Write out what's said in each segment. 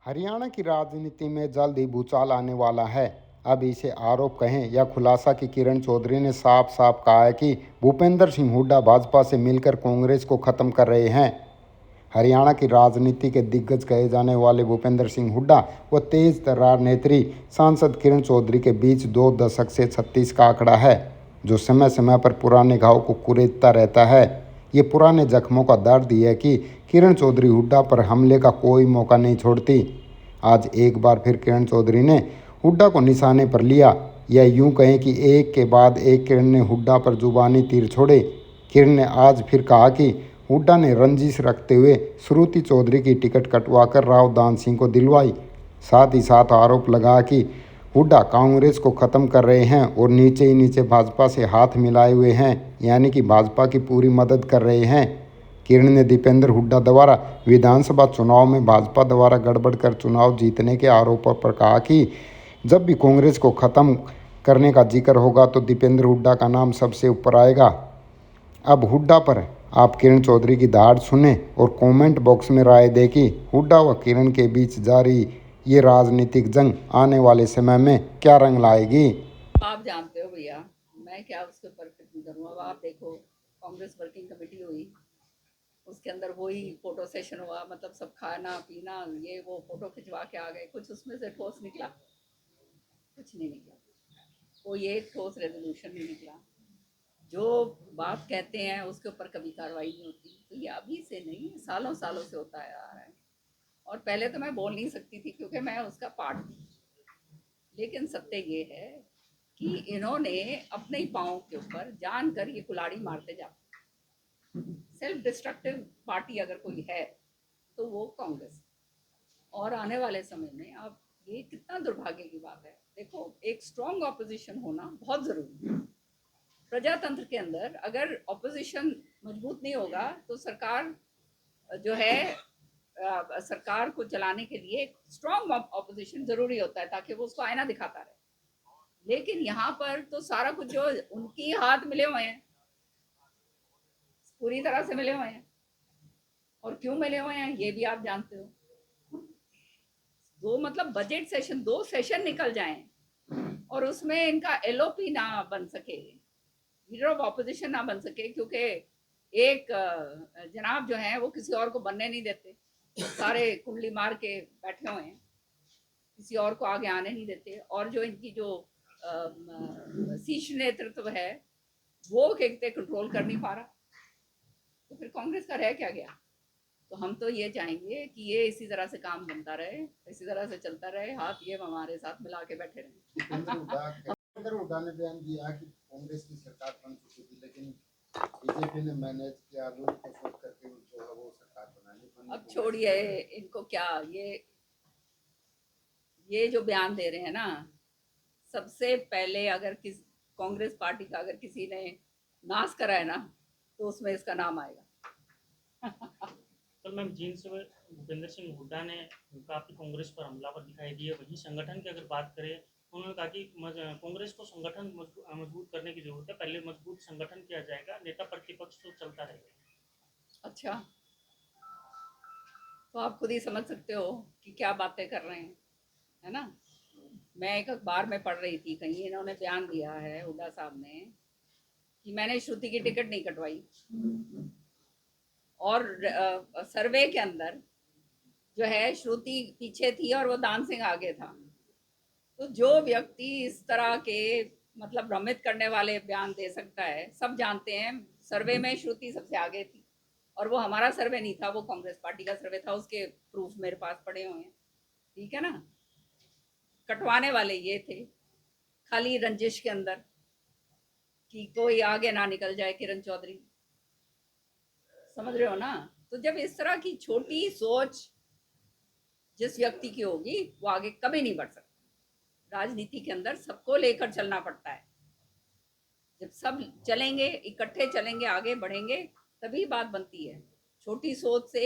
हरियाणा की राजनीति में जल्द ही भूचाल आने वाला है। अब इसे आरोप कहें या खुलासा कि किरण चौधरी ने साफ साफ कहा है कि भूपेंद्र सिंह हुड्डा भाजपा से मिलकर कांग्रेस को खत्म कर रहे हैं। हरियाणा की राजनीति के दिग्गज कहे जाने वाले भूपेंद्र सिंह हुड्डा व तेज तर्रार नेत्री सांसद किरण चौधरी के बीच 2 दशक से 36 का आंकड़ा है, जो समय समय पर पुराने घाव को कुरेदता रहता है। ये पुराने जख्मों का दर्द ही है कि किरण चौधरी हुड्डा पर हमले का कोई मौका नहीं छोड़ती। आज एक बार फिर किरण चौधरी ने हुड्डा को निशाने पर लिया, या यूं कहें कि एक के बाद एक किरण ने हुड्डा पर जुबानी तीर छोड़े। किरण ने आज फिर कहा कि हुड्डा ने रंजिश रखते हुए श्रुति चौधरी की टिकट कटवाकर राव दान सिंह को दिलवाई। साथ ही साथ आरोप लगा कि हुड्डा कांग्रेस को ख़त्म कर रहे हैं और नीचे ही नीचे भाजपा से हाथ मिलाए हुए हैं, यानी कि भाजपा की पूरी मदद कर रहे हैं। किरण ने दीपेंद्र हुड्डा द्वारा विधानसभा चुनाव में भाजपा द्वारा गड़बड़ कर चुनाव जीतने के आरोपों पर कहा कि जब भी कांग्रेस को ख़त्म करने का जिक्र होगा तो दीपेंद्र हुड्डा का नाम सबसे ऊपर आएगा। अब हुड्डा पर आप किरण चौधरी की दाढ़ सुने और कमेंट बॉक्स में राय दें कि हुड्डा व किरण के बीच जारी ये राजनीतिक जंग आने वाले समय में क्या रंग लाएगी। आप जानते हो भैया, मैं क्या उसके ऊपर टिप्पणी करूँ। अब आप देखो, कांग्रेस वर्किंग कमेटी हुई, उसके अंदर वही फोटो सेशन हुआ, मतलब सब खाना पीना ये वो फोटो खिंचवा के आ गए। कुछ उसमें से ठोस निकला? कुछ नहीं निकला। कोई एक ठोस रेजोल्यूशन नहीं निकला। जो बात कहते हैं उसके ऊपर कभी कार्रवाई नहीं होती। तो ये अभी से नहीं, सालों सालों से होता आ रहा है। और पहले तो मैं बोल नहीं सकती थी क्योंकि मैं उसका पार्ट थी, लेकिन सत्य ये है कि इन्होंने अपने ही पाँव के ऊपर जानकर ये कुल्हाड़ी मारते जाते। सेल्फ डिस्ट्रक्टिव पार्टी अगर कोई है तो वो कांग्रेस। और आने वाले समय में अब ये कितना दुर्भाग्य की बात है। देखो, एक स्ट्रॉन्ग ऑपोजिशन होना बहुत जरूरी है प्रजातंत्र के अंदर। अगर ऑपोजिशन मजबूत नहीं होगा तो सरकार जो है सरकार को चलाने के लिए एक स्ट्रॉन्ग ऑपोजिशन जरूरी होता है, ताकि वो उसको आईना दिखाता रहे। लेकिन यहाँ पर तो सारा कुछ जो उनकी हाथ मिले हुए हैं, पूरी तरह से मिले हुए हैं। और क्यों मिले हुए हैं ये भी आप जानते हो। दो मतलब बजट सेशन, 2 सेशन निकल जाएं और उसमें इनका एलओपी ना बन सके, लीडर ऑफ ऑपोजिशन ना बन सके, क्योंकि एक जनाब जो है वो किसी और को बनने नहीं देते। सारे कुंडली मार के बैठे हुए हैं, किसी और को आगे आने नहीं देते। और जो इनकी जो शीर्ष नेतृत्व है वो कहते कंट्रोल कर नहीं पा रहा, तो फिर कांग्रेस का रह क्या गया। तो हम तो ये चाहेंगे कि ये इसी तरह से काम बनता रहे, इसी तरह से चलता रहे, हाथ ये हमारे साथ मिला के बैठे रहे। दीपेंद्र हुड्डा ने बयान दिया कि कांग्रेस की सरकार बन चुकी थी, लेकिन बीजेपी ने मैनेज किया, लोग को सोच करके जो है वो सरकार बनानी। अब छोड़िए इनको, क्या ये जो बयान दे रहे हैं ना, सबसे पहले अगर किस कांग्रेस पार्टी का अगर किसी ने नाश करा है ना तो उसमें इसका नाम आएगा। कल मैम जींद से भूपेंद्र सिंह हुड्डा ने काफ़ी कांग्रेस पर हमलावर दिखाई दिए। वहीं संगठन की अगर बात करें, उन्होंने कहा कि कांग्रेस को संगठन मजबूत करने की जरूरत है, पहले मजबूत संगठन किया जाएगा, नेता प्रतिपक्ष तो चलता रहेगा। अच्छा, तो आप खुद ही समझ सकते हो कि क्या बातें कर रहे हैं, है ना। मैं एक अखबार में पढ़ रही थी, कहीं इन्होंने बयान दिया है हुड्डा साहब ने कि मैंने श्रुति की टिकट नहीं कटवाई, और सर्वे के अंदर जो है श्रुति पीछे थी और वो दान सिंह आगे था। तो जो व्यक्ति इस तरह के मतलब भ्रमित करने वाले बयान दे सकता है, सब जानते हैं सर्वे में श्रुति सबसे आगे थी, और वो हमारा सर्वे नहीं था, वो कांग्रेस पार्टी का सर्वे था। उसके प्रूफ मेरे पास पड़े हुए हैं, ठीक है ना। कटवाने वाले ये थे, खाली रंजिश के अंदर कि कोई आगे ना निकल जाए किरण चौधरी, समझ रहे हो ना। तो जब इस तरह की छोटी सोच जिस व्यक्ति की होगी वो आगे कभी नहीं बढ़ सकता। राजनीति के अंदर सबको लेकर चलना पड़ता है। जब सब चलेंगे, इकट्ठे चलेंगे, आगे बढ़ेंगे, तभी बात बनती है। छोटी सोच से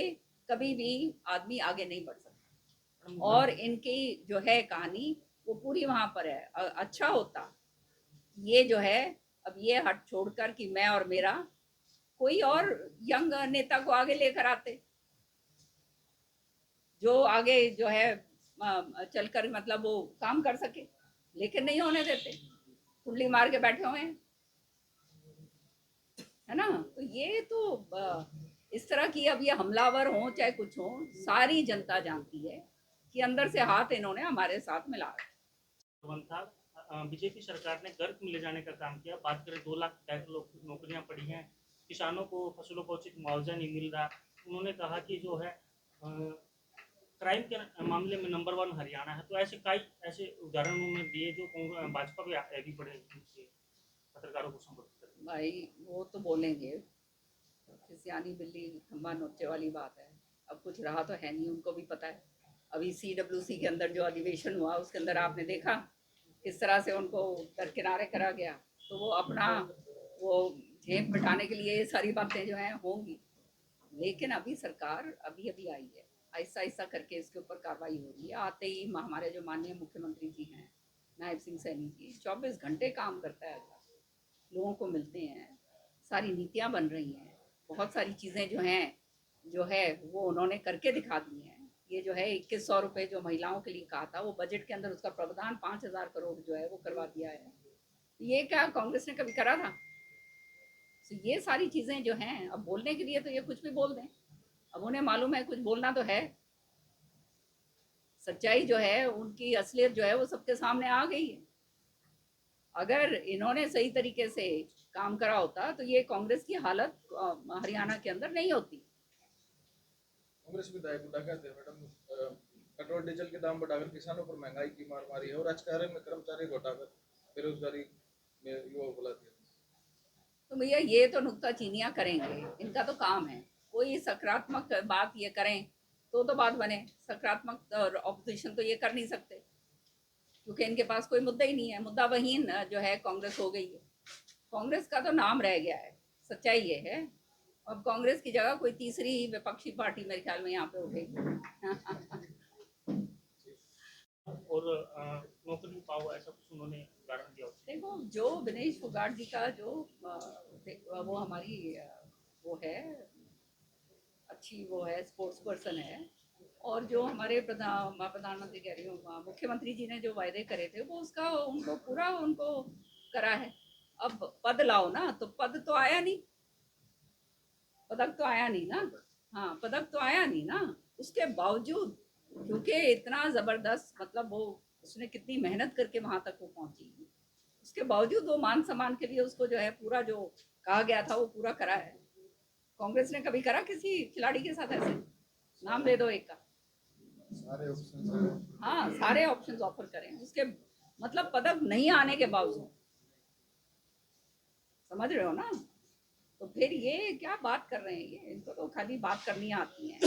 कभी भी आदमी आगे नहीं बढ़ सकता। और इनकी जो है कहानी वो पूरी वहां पर है। अच्छा होता ये जो है, अब ये हट छोड़कर कि मैं और मेरा, कोई और यंग नेता को आगे लेकर आते। जो आगे जो है चलकर मतलब वो काम कर सके, लेकिन नहीं होने देते, कुंडली मार के बैठे हुए हैं, है ना। तो ये तो इस तरह की, अब ये हमलावर हो चाहे कुछ हो, सारी जनता जानती है कि अंदर से हाथ इन्होंने हमारे साथ मिला है। वन था, बीजेपी सरकार ने गर्क में ले जाने का काम किया। बात करें 2 लाख नौकरियां पड़ी हैं, किसानों को फसलों का उचित मुआवजा नहीं मिल रहा। उन्होंने कहा कि जो है क्राइम के मामले में नंबर 1 हरियाणा है। तो ऐसे कई ऐसे उदाहरण उन्होंने दिए जो भाजपा भी आगे बढ़े पत्रकारों को संबोधित करते। भाई वो तो बोलेंगे, सियानी बिल्ली खंबा नोचे वाली बात है। अब कुछ रहा तो है नहीं, उनको भी पता है। अभी CWC के अंदर जो अधिवेशन हुआ उसके अंदर आपने देखा किस तरह से उनको दरकिनारे करा गया। तो वो अपना वो झेप मिटाने के लिए ये सारी बातें जो हैं होंगी, लेकिन अभी सरकार अभी अभी आई है, आहिस्ता आहिस्ता करके इसके ऊपर कार्रवाई हो रही है। आते ही हमारे जो माननीय मुख्यमंत्री जी हैं नायब सिंह सैनी जी 24 घंटे काम करता है, लोगों को मिलते हैं, सारी नीतियाँ बन रही हैं, बहुत सारी चीज़ें जो है वो उन्होंने करके दिखा दी हैं। ये जो है 2100 रुपये जो महिलाओं के लिए कहा था, वो बजट के अंदर उसका प्रावधान 5000 करोड़ जो है वो करवा दिया है। ये क्या कांग्रेस ने कभी करा था? तो ये सारी चीज़ें जो हैं, अब बोलने के लिए तो ये कुछ भी बोल दें, अब उन्हें मालूम है कुछ बोलना तो है। सच्चाई जो है उनकी असलियत जो है वो सबके सामने आ गई है। अगर इन्होंने सही तरीके से काम करा होता तो ये कांग्रेस की हालत हरियाणा के अंदर नहीं होती। कांग्रेस विधायक उठा कहते हैं मैडम, पेट्रोल डीजल के दाम बढ़ाकर किसानों पर महंगाई की मार मारी है और आज कार्य में कर्मचारी घटाकर बेरोजगारी में युवाओं को लाती है। तो भैया ये तो नुक्ताचीनियाँ करेंगे, इनका तो काम है। कोई सकारात्मक बात ये करें तो बात बने, सकारात्मक ऑपोजिशन तो ये कर नहीं सकते, क्योंकि इनके पास कोई मुद्दा ही नहीं है। मुद्दा वहीन जो है कांग्रेस हो गई है, कांग्रेस का तो नाम रह गया है। सच्चाई ये है, अब कांग्रेस की जगह कोई तीसरी विपक्षी पार्टी मेरे ख्याल में यहाँ पे उठेगी। और नौकरी पाओ ऐसा कुछ उन्होंने उदाहरण दिया। देखो जो विनेश फोगाट जी का जो वो हमारी वो है अच्छी, वो है स्पोर्ट्स पर्सन है, और जो हमारे प्रधानमंत्री कह रही हूँ मुख्यमंत्री जी ने जो वायदे करे थे वो उसका उनको पूरा उनको करा है। अब पद लाओ ना, तो पद तो आया नहीं, पदक तो आया नहीं ना। हाँ, पदक तो आया नहीं ना। उसके बावजूद, क्योंकि इतना जबरदस्त मतलब वो उसने कितनी मेहनत करके वहां तक वो पहुंची, उसके बावजूद वो मान सम्मान के लिए उसको जो है पूरा जो कहा गया था वो पूरा करा है। कांग्रेस ने कभी करा किसी खिलाड़ी के साथ ऐसे? नाम ले दो एक का। सारे ऑप्शन हाँ, सारे ऑप्शंस ऑफर करें, उसके मतलब पदक नहीं आने के बावजूद, समझ रहे हो ना। तो फिर ये क्या बात कर रहे हैं, ये इनको तो खाली बात करनी आती है।